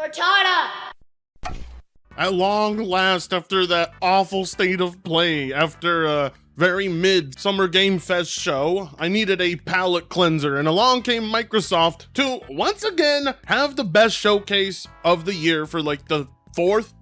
Cortana! At long last, after that awful state of play, after a very mid-Summer Game Fest show, I needed a palate cleanser, and along came Microsoft to, once again, have the best showcase of the year for like the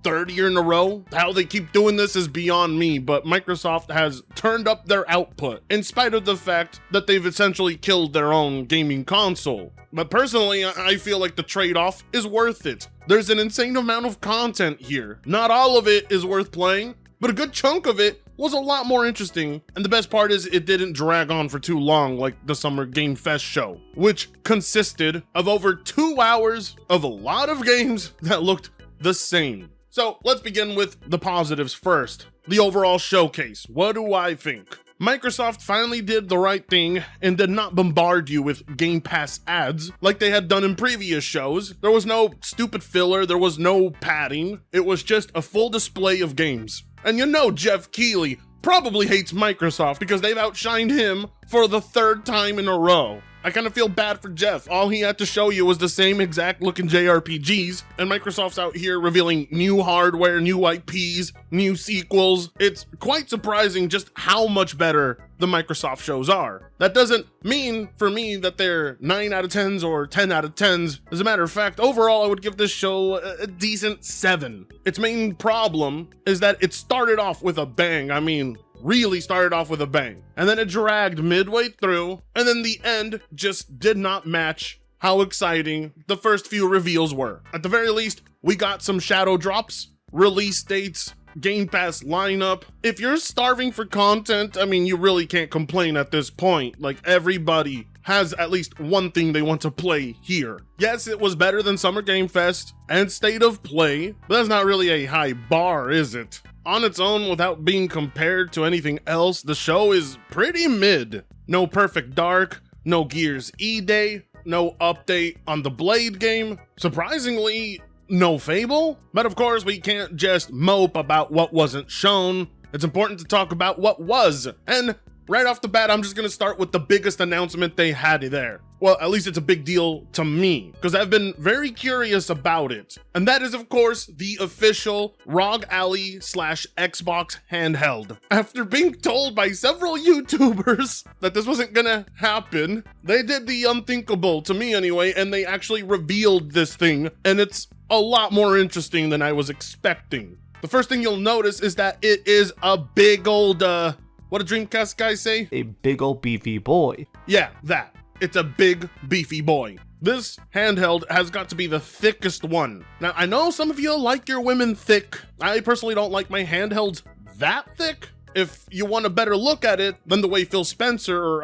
third year in a row. How they keep doing this is beyond me, but Microsoft has turned up their output, in spite of the fact that they've essentially killed their own gaming console. But personally, I feel like the trade-off is worth it. There's an insane amount of content here. Not all of it is worth playing, but a good chunk of it was a lot more interesting, and the best part is it didn't drag on for too long like the Summer Game Fest show, which consisted of over 2 hours of a lot of games that looked the same. So let's begin with the positives first. The overall showcase. What do I think? Microsoft finally did the right thing and did not bombard you with Game Pass ads like they had done in previous shows. There was no stupid filler, there was no padding. It was just a full display of games. And you know Jeff Keighley probably hates Microsoft because they've outshined him for the 3rd time in a row. I kind of feel bad for Jeff. All he had to show you was the same exact looking JRPGs, and Microsoft's out here revealing new hardware, new IPs, new sequels. It's quite surprising just how much better the Microsoft shows are. That doesn't mean for me that they're 9 out of 10s or 10 out of 10s. As a matter of fact, overall, I would give this show a decent 7. Its main problem is that it started off with a bang. I mean, really started off with a bang, and then it dragged midway through, and then the end just did not match how exciting the first few reveals were. At the very least, we got some shadow drops, release dates, Game Pass lineup. If you're starving for content, I mean, you really can't complain at this point. Like, everybody has at least one thing they want to play here. Yes, it was better than Summer Game Fest and State of Play, but that's not really a high bar, is it? On its own, without being compared to anything else, the show is pretty mid. No Perfect Dark, no Gears E-Day, no update on the Blade game, surprisingly, no Fable. But of course, we can't just mope about what wasn't shown. It's important to talk about what was, and right off the bat, I'm just gonna start with the biggest announcement they had there. Well, at least it's a big deal to me, because I've been very curious about it. And that is, of course, the official ROG Ally / Xbox Handheld. After being told by several YouTubers that this wasn't gonna happen, they did the unthinkable, to me anyway, and they actually revealed this thing, and it's a lot more interesting than I was expecting. The first thing you'll notice is that it is a big old, what do Dreamcast guys say? A big old beefy boy. Yeah, that. It's a big, beefy boy. This handheld has got to be the thickest one. Now, I know some of you like your women thick. I personally don't like my handhelds that thick. If you want a better look at it than the way Phil Slender,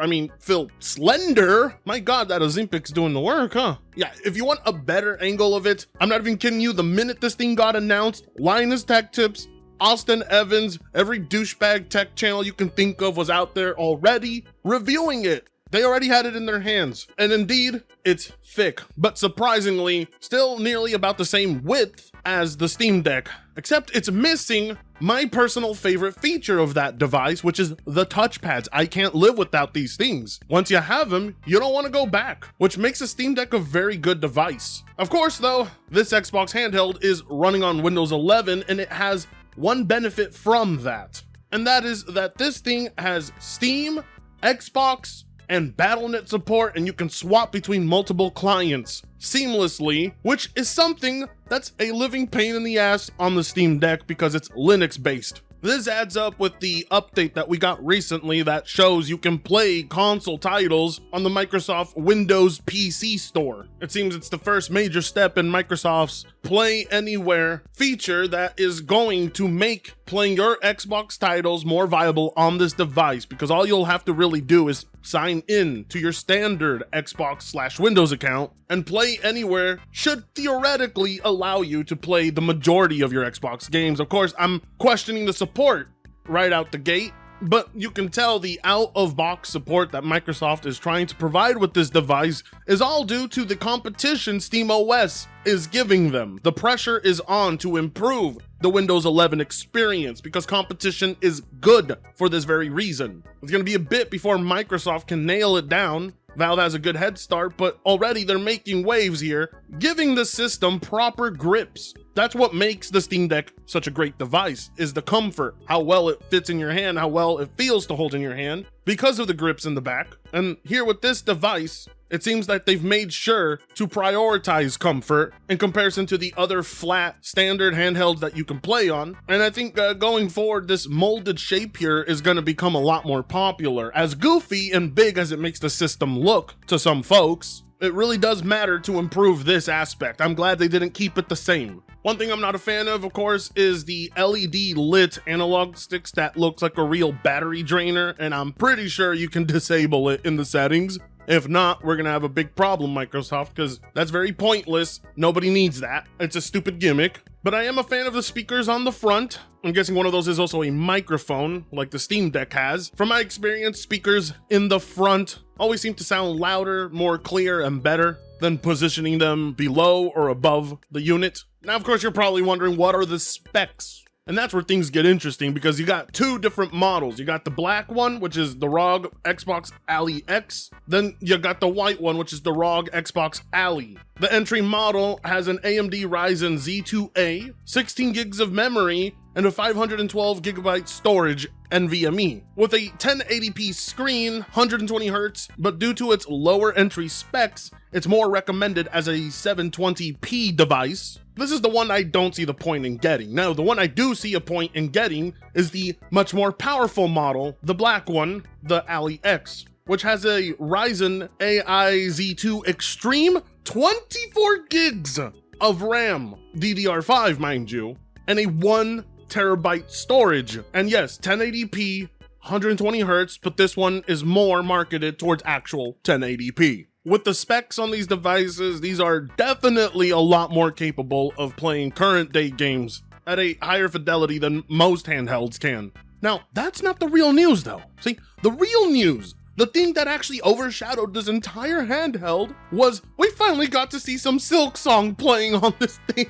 my God, that Ozympic's doing the work, huh? Yeah, if you want a better angle of it, I'm not even kidding you, the minute this thing got announced, Linus Tech Tips, Austin Evans, every douchebag tech channel you can think of was out there already reviewing it. They already had it in their hands, and indeed, it's thick, but surprisingly, still nearly about the same width as the Steam Deck, except it's missing my personal favorite feature of that device, which is the touchpads. I can't live without these things. Once you have them, you don't want to go back, which makes a Steam Deck a very good device. Of course, though, this Xbox handheld is running on Windows 11, and it has one benefit from that, and that is that this thing has Steam, Xbox, and Battle.net support, and you can swap between multiple clients seamlessly, which is something that's a living pain in the ass on the Steam Deck because it's Linux based. This adds up with the update that we got recently that shows you can play console titles on the Microsoft Windows PC store. It seems it's the first major step in Microsoft's Play Anywhere feature that is going to make playing your Xbox titles more viable on this device, because all you'll have to really do is sign in to your standard Xbox / Windows account, and Play Anywhere should theoretically allow you to play the majority of your Xbox games. Of course, I'm questioning the support right out the gate, but you can tell the out-of-box support that Microsoft is trying to provide with this device is all due to the competition SteamOS is giving them. The pressure is on to improve the Windows 11 experience because competition is good for this very reason. It's going to be a bit before Microsoft can nail it down, Valve has a good head start, but already they're making waves here, giving the system proper grips. That's what makes the Steam Deck such a great device, is the comfort, how well it fits in your hand, how well it feels to hold in your hand, because of the grips in the back. And here with this device, it seems that they've made sure to prioritize comfort in comparison to the other flat standard handhelds that you can play on. And I think going forward, this molded shape here is going to become a lot more popular. As goofy and big as it makes the system look to some folks, it really does matter to improve this aspect. I'm glad they didn't keep it the same. One thing I'm not a fan of course, is the LED lit analog sticks that looks like a real battery drainer, and I'm pretty sure you can disable it in the settings. If not, we're gonna have a big problem, Microsoft, because that's very pointless. Nobody needs that. It's a stupid gimmick. But I am a fan of the speakers on the front. I'm guessing one of those is also a microphone, like the Steam Deck has. From my experience, speakers in the front always seem to sound louder, more clear, and better than positioning them below or above the unit. Now, of course, you're probably wondering, what are the specs? And that's where things get interesting, because you got two different models. You got the black one, which is the ROG Xbox Ally X. Then you got the white one, which is the ROG Xbox Ally. The entry model has an AMD Ryzen Z2A, 16 gigs of memory, and a 512 gigabyte storage NVMe. With a 1080p screen, 120 Hz, but due to its lower entry specs, it's more recommended as a 720p device. This is the one I don't see the point in getting. Now, the one I do see a point in getting is the much more powerful model, the black one, the Ally X, which has a Ryzen AI Z2 Extreme, 24 gigs of RAM, DDR5 mind you, and a 1 terabyte storage. And yes, 1080p, 120 Hz, but this one is more marketed towards actual 1080p. With the specs on these devices, these are definitely a lot more capable of playing current day games at a higher fidelity than most handhelds can. Now, that's not the real news though. See, the real news, the thing that actually overshadowed this entire handheld, was we finally got to see some Silksong playing on this thing.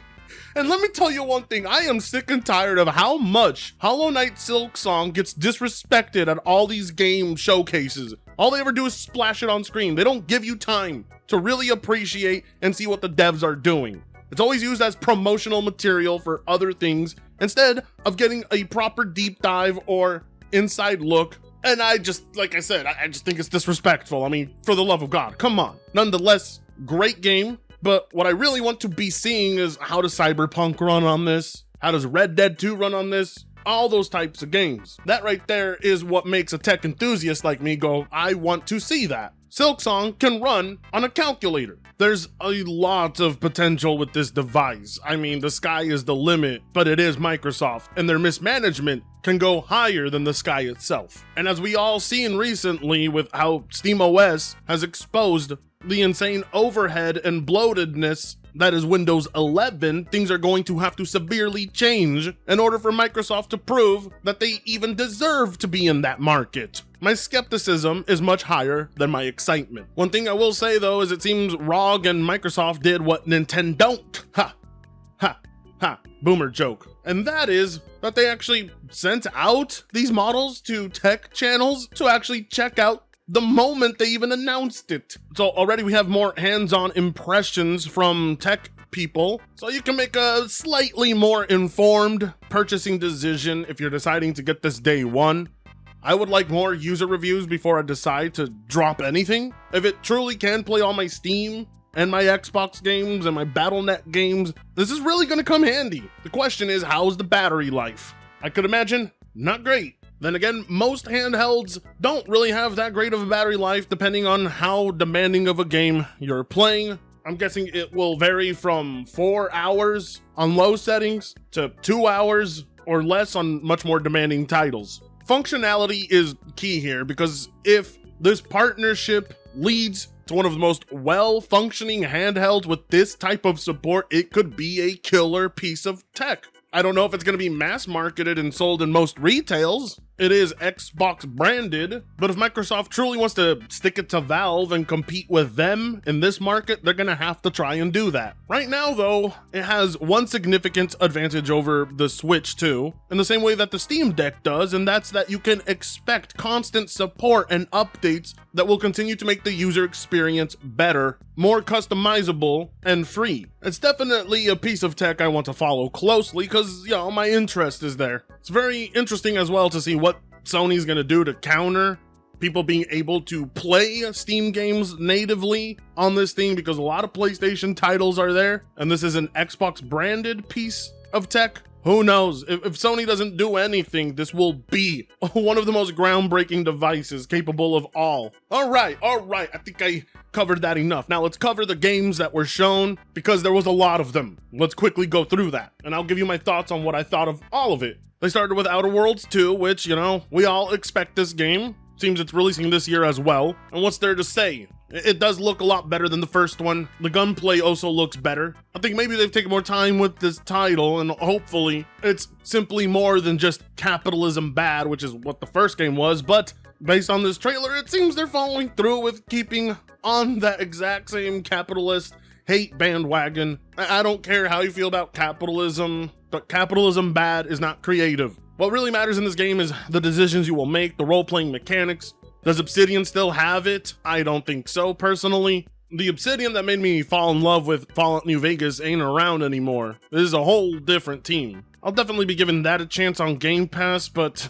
And let me tell you one thing, I am sick and tired of how much Hollow Knight Silksong gets disrespected at all these game showcases. All they ever do is splash it on screen. They don't give you time to really appreciate and see what the devs are doing. It's always used as promotional material for other things instead of getting a proper deep dive or inside look. And I just, like I said, I just think it's disrespectful. I mean, for the love of God, come on. Nonetheless, great game. But what I really want to be seeing is, how does Cyberpunk run on this? How does Red Dead 2 run on this? All those types of games. That right there is what makes a tech enthusiast like me go, I want to see that. Silksong can run on a calculator. There's a lot of potential with this device. I mean, the sky is the limit, but it is Microsoft, and their mismanagement can go higher than the sky itself. And as we all seen recently with how SteamOS has exposed the insane overhead and bloatedness that is Windows 11, things are going to have to severely change in order for Microsoft to prove that they even deserve to be in that market. My skepticism is much higher than my excitement. One thing I will say though is it seems ROG and Microsoft did what Nintendo don't. Ha, boomer joke. And that is that they actually sent out these models to tech channels to actually check out the moment they even announced it. So already we have more hands-on impressions from tech people, so you can make a slightly more informed purchasing decision if you're deciding to get this day one. I would like more user reviews before I decide to drop anything. If it truly can play all my Steam and my Xbox games and my Battle.net games, this is really gonna come handy. The question is, how's the battery life? I could imagine not great. Then again, most handhelds don't really have that great of a battery life depending on how demanding of a game you're playing. I'm guessing it will vary from 4 hours on low settings to 2 hours or less on much more demanding titles. Functionality is key here, because if this partnership leads to one of the most well-functioning handhelds with this type of support, it could be a killer piece of tech. I don't know if it's going to be mass marketed and sold in most retails, it is Xbox branded, but if Microsoft truly wants to stick it to Valve and compete with them in this market, they're gonna have to try and do that. Right now though, it has one significant advantage over the Switch 2, in the same way that the Steam Deck does, and that's that you can expect constant support and updates that will continue to make the user experience better, more customizable, and free. It's definitely a piece of tech I want to follow closely because, you know, my interest is there. It's very interesting as well to see what Sony's gonna do to counter people being able to play Steam games natively on this thing, because a lot of PlayStation titles are there, and this is an Xbox branded piece of tech. Who knows? If Sony doesn't do anything, this will be one of the most groundbreaking devices capable of all. All right, I think I covered that enough. Now let's cover the games that were shown, because there was a lot of them. Let's quickly go through that, and I'll give you my thoughts on what I thought of all of it. They started with Outer Worlds 2, which, you know, we all expect this game. Seems it's releasing this year as well. And what's there to say? It does look a lot better than the first one. The gunplay also looks better. I think maybe they've taken more time with this title, and hopefully it's simply more than just capitalism bad, which is what the first game was. But based on this trailer, it seems they're following through with keeping on that exact same capitalist hate bandwagon. I don't care how you feel about capitalism, but capitalism bad is not creative. What really matters in this game is the decisions you will make, the role-playing mechanics. Does Obsidian still have it? I don't think so, personally. The Obsidian that made me fall in love with Fallout New Vegas ain't around anymore. This is a whole different team. I'll definitely be giving that a chance on Game Pass, but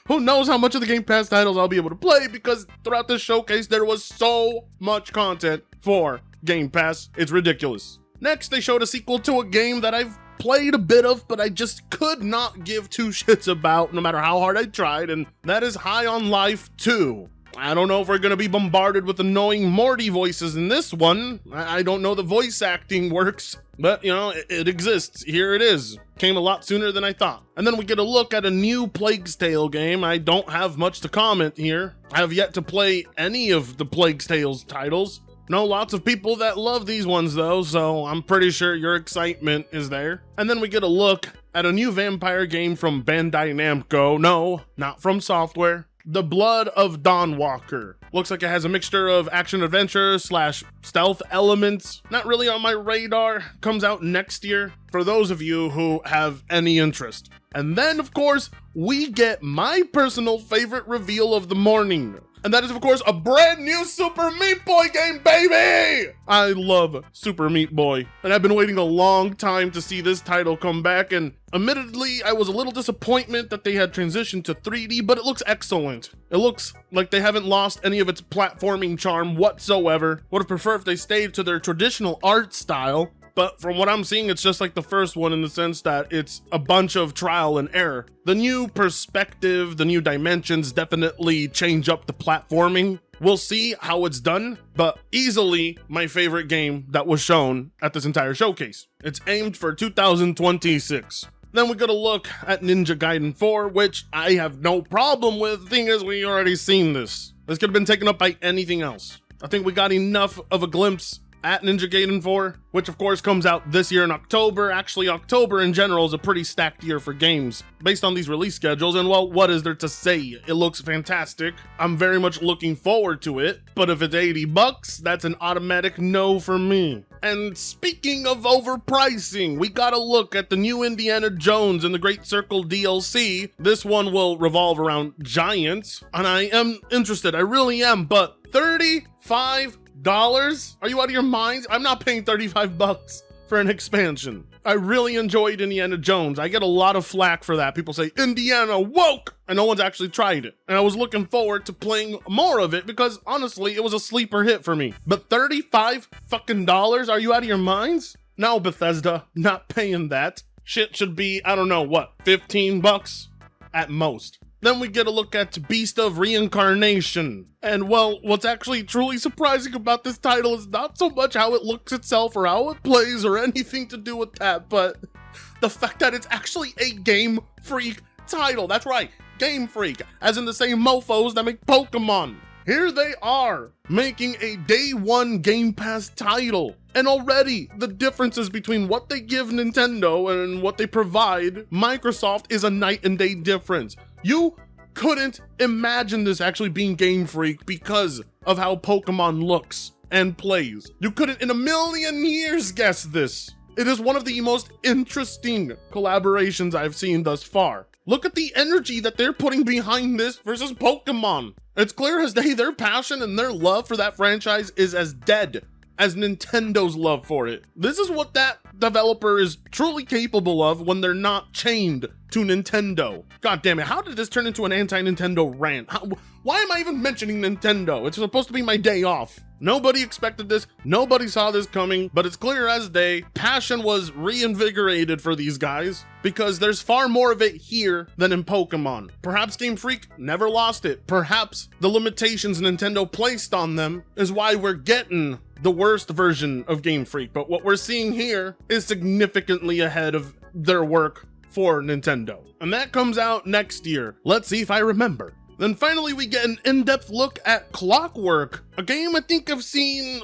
who knows how much of the Game Pass titles I'll be able to play, because throughout this showcase there was so much content for Game Pass. It's ridiculous. Next, they showed a sequel to a game that I've played a bit of, but I just could not give two shits about no matter how hard I tried, and that is High on Life 2. I don't know if we're gonna be bombarded with annoying Morty voices in this one. I don't know the voice acting works, but you know, it exists. Here it is. Came a lot sooner than I thought. And then we get a look at a new Plague's Tale game. I don't have much to comment here. I have yet to play any of the Plague's Tales titles. Know lots of people that love these ones though, so I'm pretty sure your excitement is there. And then we get a look at a new vampire game from Bandai Namco. No, not From Software. The Blood of Dawnwalker. Looks like it has a mixture of action-adventure / stealth elements. Not really on my radar. Comes out next year for those of you who have any interest. And then, of course, we get my personal favorite reveal of the morning. And that is, of course, a brand new Super Meat Boy game, baby! I love Super Meat Boy, and I've been waiting a long time to see this title come back, and admittedly, I was a little disappointed that they had transitioned to 3D, but it looks excellent. It looks like they haven't lost any of its platforming charm whatsoever. Would have preferred if they stayed to their traditional art style, but from what I'm seeing, it's just like the first one in the sense that it's a bunch of trial and error. The new perspective, the new dimensions definitely change up the platforming. We'll see how it's done, but easily my favorite game that was shown at this entire showcase. It's aimed for 2026. Then we get a look at Ninja Gaiden 4, which I have no problem with. The thing is, we already seen this. This could have been taken up by anything else. I think we got enough of a glimpse at Ninja Gaiden 4, which of course comes out this year in October. Actually, October in general is a pretty stacked year for games based on these release schedules, and well, what is there to say? It looks fantastic. I'm very much looking forward to it, but if it's $80, that's an automatic no for me. And speaking of overpricing, we gotta look at the new Indiana Jones and the Great Circle DLC. This one will revolve around giants, and I am interested, I really am, but $35? Are you out of your minds? I'm not paying $35 for an expansion. I really enjoyed Indiana Jones. I get a lot of flack for that. People say, Indiana woke! And no one's actually tried it. And I was looking forward to playing more of it because honestly, it was a sleeper hit for me. But $35 fucking dollars? Are you out of your minds? No, Bethesda, not paying that. Shit should be, I don't know what, $15 at most. Then we get a look at Beast of Reincarnation. And well, what's actually truly surprising about this title is not so much how it looks itself or how it plays or anything to do with that, but the fact that it's actually a Game Freak title. That's right, Game Freak, as in the same mofos that make Pokemon. Here they are, making a day one Game Pass title. And already, the differences between what they give Nintendo and what they provide Microsoft is a night and day difference. You couldn't imagine this actually being Game Freak because of how Pokemon looks and plays. You couldn't in a million years guess this. It is one of the most interesting collaborations I've seen thus far. Look at the energy that they're putting behind this versus Pokemon. It's clear as day their passion and their love for that franchise is as dead as Nintendo's love for it. This is what that developer is truly capable of when they're not chained to Nintendo. God damn it, how did this turn into an anti-Nintendo rant? Why am I even mentioning Nintendo? It's supposed to be my day off. Nobody expected this, nobody saw this coming, but it's clear as day, passion was reinvigorated for these guys because there's far more of it here than in Pokemon. Perhaps Game Freak never lost it. Perhaps the limitations Nintendo placed on them is why we're getting the worst version of Game Freak, but what we're seeing here is significantly ahead of their work for Nintendo. And that comes out next year. Let's see if I remember. Then finally we get an in-depth look at Clockwork, a game I think I've seen,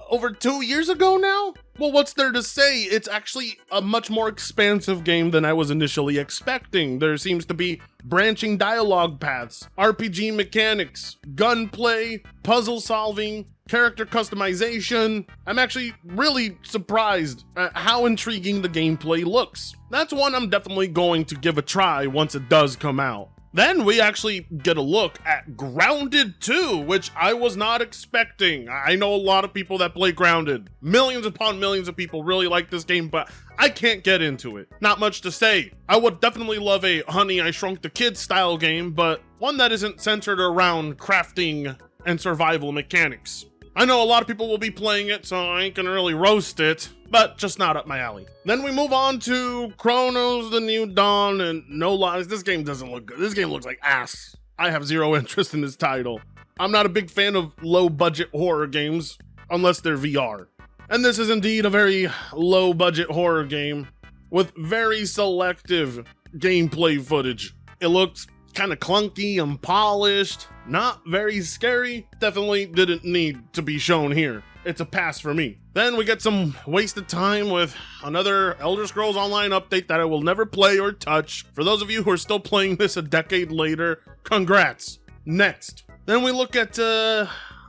over 2 years ago now? Well, what's there to say? It's actually a much more expansive game than I was initially expecting. There seems to be branching dialogue paths, RPG mechanics, gunplay, puzzle solving, character customization. I'm actually really surprised at how intriguing the gameplay looks. That's one I'm definitely going to give a try once it does come out. Then we actually get a look at Grounded 2, which I was not expecting. I know a lot of people that play Grounded. Millions upon millions of people really like this game, but I can't get into it. Not much to say. I would definitely love a Honey, I Shrunk the Kids style game, but one that isn't centered around crafting and survival mechanics. I know a lot of people will be playing it, so I ain't gonna really roast it, but just not up my alley. Then we move on to Chronos The New Dawn, and no lies, this game doesn't look good. This game looks like ass. I have zero interest in this title. I'm not a big fan of low-budget horror games, unless they're VR. And this is indeed a very low-budget horror game with very selective gameplay footage. It looks kind of clunky and polished, not very scary. Definitely didn't need to be shown here. It's a pass for me. Then we get some wasted time with another Elder Scrolls Online update that I will never play or touch. For those of you who are still playing this a decade later, congrats. Next. Then we look at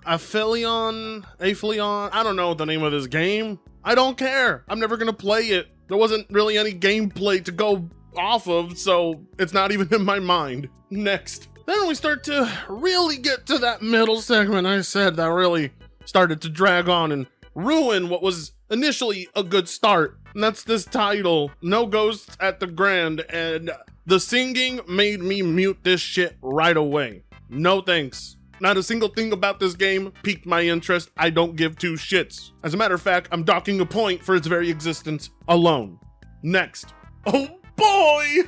Aphelion, I don't know the name of this game. I don't care. I'm never gonna play it. There wasn't really any gameplay to go off of, so it's not even in my mind. Next. Then we start to really get to that middle segment I said that really started to drag on and ruin what was initially a good start. And that's this title, No Ghosts at the Grand, and the singing made me mute this shit right away. No thanks. Not a single thing about this game piqued my interest. I don't give two shits. As a matter of fact, I'm docking a point for its very existence alone. Next. Oh boy!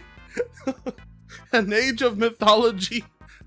An Age of Mythology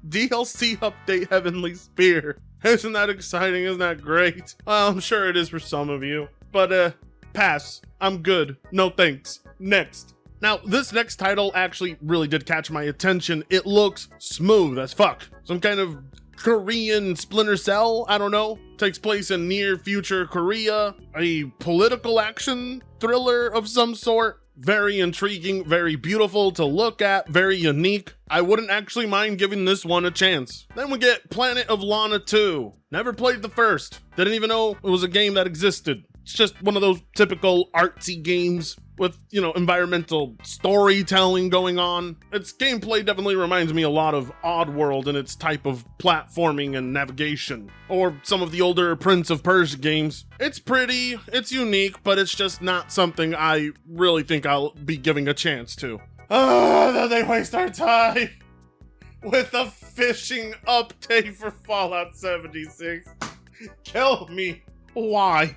DLC update Heavenly Spear. Isn't that exciting? Isn't that great? Well, I'm sure it is for some of you. But, pass. I'm good. No thanks. Next. Now, this next title actually really did catch my attention. It looks smooth as fuck. Some kind of Korean Splinter Cell, I don't know. Takes place in near future Korea. A political action thriller of some sort. Very intriguing, very beautiful to look at, very unique. I wouldn't actually mind giving this one a chance. Then we get Planet of Lana 2. Never played the first. Didn't even know it was a game that existed. It's just one of those typical artsy games with, environmental storytelling going on. Its gameplay definitely reminds me a lot of Oddworld in its type of platforming and navigation, or some of the older Prince of Persia games. It's pretty, it's unique, but it's just not something I really think I'll be giving a chance to. Then they waste our time with a fishing update for Fallout 76. Kill me. Why?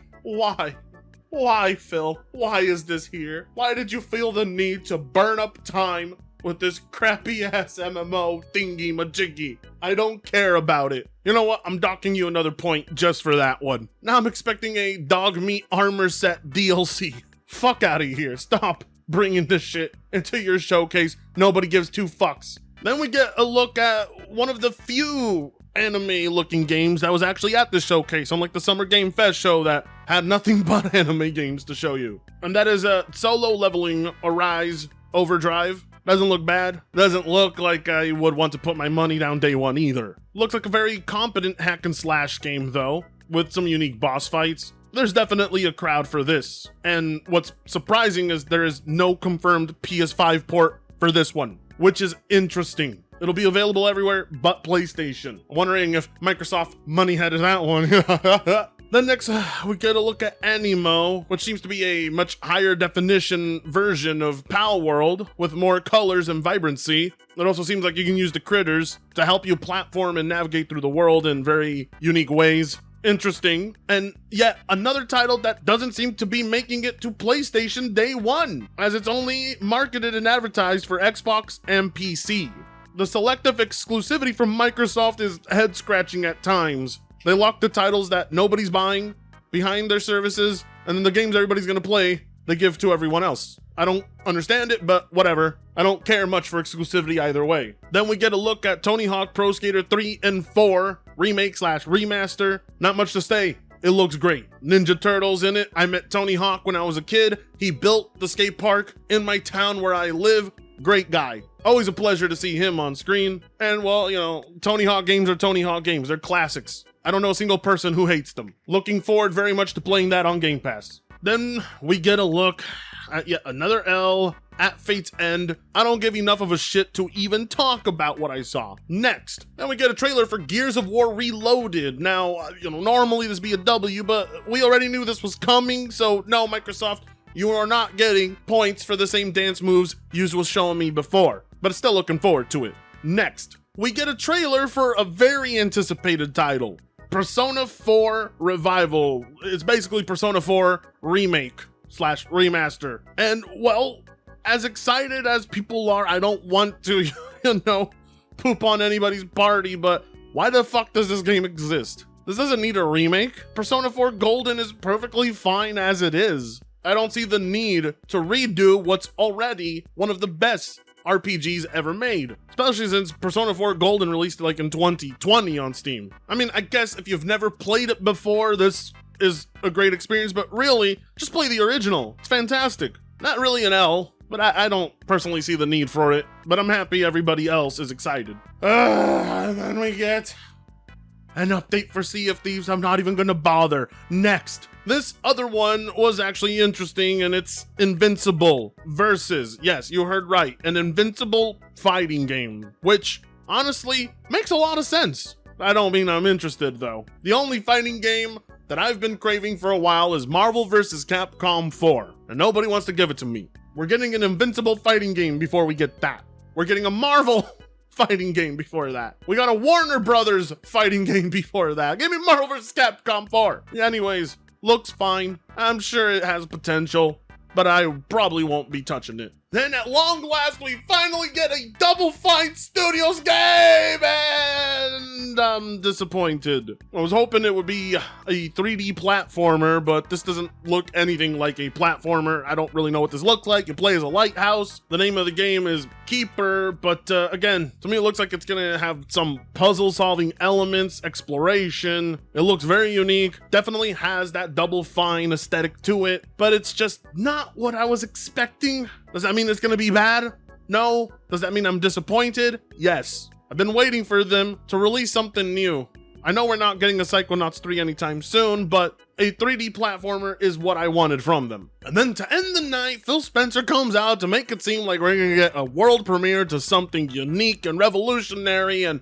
Why, Phil? Why is this here? Why did you feel the need to burn up time with this crappy-ass MMO thingy-majiggy? I don't care about it. You know what? I'm docking you another point just for that one. Now I'm expecting a dog meat armor set DLC. Fuck out of here. Stop bringing this shit into your showcase. Nobody gives two fucks. Then we get a look at one of the few anime-looking games that was actually at this showcase, unlike the Summer Game Fest show that had nothing but anime games to show you. And that is Solo Leveling Arise Overdrive. Doesn't look bad. Doesn't look like I would want to put my money down day one either. Looks like a very competent hack and slash game though, with some unique boss fights. There's definitely a crowd for this. And what's surprising is there is no confirmed PS5 port for this one, which is interesting. It'll be available everywhere but PlayStation. Wondering if Microsoft money-headed that one. Then next, we get a look at Animo, which seems to be a much higher definition version of Pal World with more colors and vibrancy. It also seems like you can use the critters to help you platform and navigate through the world in very unique ways. Interesting. And yet another title that doesn't seem to be making it to PlayStation day one, as it's only marketed and advertised for Xbox and PC. The selective exclusivity from Microsoft is head-scratching at times. They lock the titles that nobody's buying behind their services, and then the games everybody's gonna play, they give to everyone else. I don't understand it, but whatever. I don't care much for exclusivity either way. Then we get a look at Tony Hawk Pro Skater 3 and 4, remake/remaster. Not much to say. It looks great. Ninja Turtles in it. I met Tony Hawk when I was a kid. He built the skate park in my town where I live. Great guy. Always a pleasure to see him on screen. And well, you know, Tony Hawk games are Tony Hawk games. They're classics. I don't know a single person who hates them. Looking forward very much to playing that on Game Pass. Then we get a look at yet another L at Fate's End. I don't give enough of a shit to even talk about what I saw. Next, then we get a trailer for Gears of War Reloaded. Now, normally this would be a W, but we already knew this was coming, so no, Microsoft, you are not getting points for the same dance moves you was showing me before, but still looking forward to it. Next, we get a trailer for a very anticipated title, Persona 4 Revival. It's basically Persona 4 remake/remaster. And well, as excited as people are, I don't want to, poop on anybody's party, but why the fuck does this game exist? This doesn't need a remake. Persona 4 Golden is perfectly fine as it is. I don't see the need to redo what's already one of the best RPGs ever made, especially since Persona 4 Golden released like in 2020 on Steam. I mean, I guess if you've never played it before, this is a great experience, but really, just play the original. It's fantastic. Not really an L, but I don't personally see the need for it, but I'm happy everybody else is excited. And then we get an update for Sea of Thieves. I'm not even gonna bother. Next. This other one was actually interesting, and it's Invincible versus, yes, you heard right, an Invincible fighting game, which honestly makes a lot of sense. I don't mean I'm interested though. The only fighting game that I've been craving for a while is Marvel vs. Capcom 4, and nobody wants to give it to me. We're getting an Invincible fighting game before we get that. We're getting a Marvel fighting game before that. We got a Warner Brothers fighting game before that. Give me Marvel vs. Capcom 4. Anyways, looks fine. I'm sure it has potential, but I probably won't be touching it. Then at long last, we finally get a Double Fine Studios game, and I'm disappointed. I was hoping it would be a 3D platformer, but this doesn't look anything like a platformer. I don't really know what this looks like. You play as a lighthouse. The name of the game is Keeper, but again, to me it looks like it's gonna have some puzzle-solving elements, exploration. It looks very unique. Definitely has that Double Fine aesthetic to it, but it's just not what I was expecting. Does that mean it's gonna be bad? No. Does that mean I'm disappointed? Yes. I've been waiting for them to release something new. I know we're not getting a Psychonauts 3 anytime soon, but a 3D platformer is what I wanted from them. And then to end the night, Phil Spencer comes out to make it seem like we're gonna get a world premiere to something unique and revolutionary, and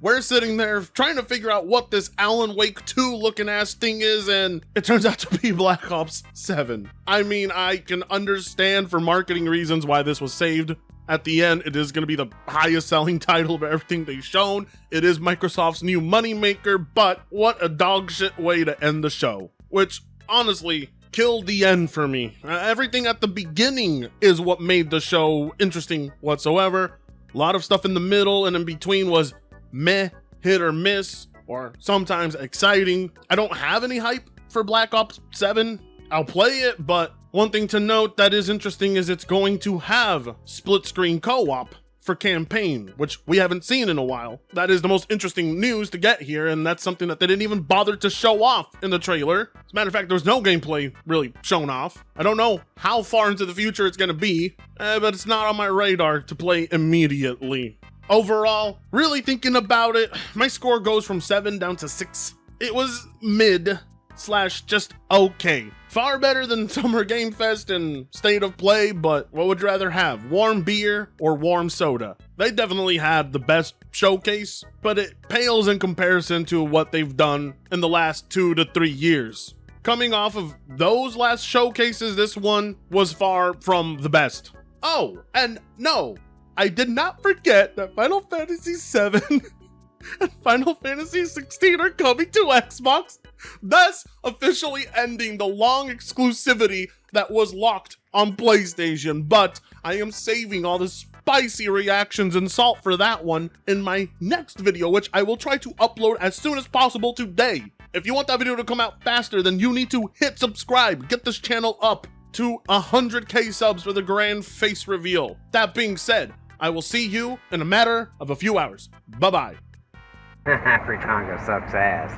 we're sitting there trying to figure out what this Alan Wake 2 looking ass thing is, and it turns out to be Black Ops 7. I mean, I can understand for marketing reasons why this was saved. At the end, it is going to be the highest selling title of everything they've shown. It is Microsoft's new moneymaker, but what a dog shit way to end the show. Which, honestly, killed the end for me. Everything at the beginning is what made the show interesting whatsoever. A lot of stuff in the middle and in between was meh, hit or miss, or sometimes exciting. I don't have any hype for Black Ops 7. I'll play it, but one thing to note that is interesting is it's going to have split screen co-op for campaign, which we haven't seen in a while. That is the most interesting news to get here, and that's something that they didn't even bother to show off in the trailer. As a matter of fact, there was no gameplay really shown off. I don't know how far into the future it's gonna be, but it's not on my radar to play immediately. Overall, really thinking about it, my score goes from 7 down to 6. It was mid / just okay. Far better than Summer Game Fest and State of Play, but what would you rather have, warm beer or warm soda? They definitely had the best showcase, but it pales in comparison to what they've done in the last 2 to 3 years. Coming off of those last showcases, this one was far from the best. Oh, and no, I did not forget that Final Fantasy VII and Final Fantasy 16 are coming to Xbox, thus officially ending the long exclusivity that was locked on PlayStation. But I am saving all the spicy reactions and salt for that one in my next video, which I will try to upload as soon as possible today. If you want that video to come out faster, then you need to hit subscribe, get this channel up to 100k subs for the grand face reveal. That being said, I will see you in a matter of a few hours. Bye-bye. Fritango sucks ass.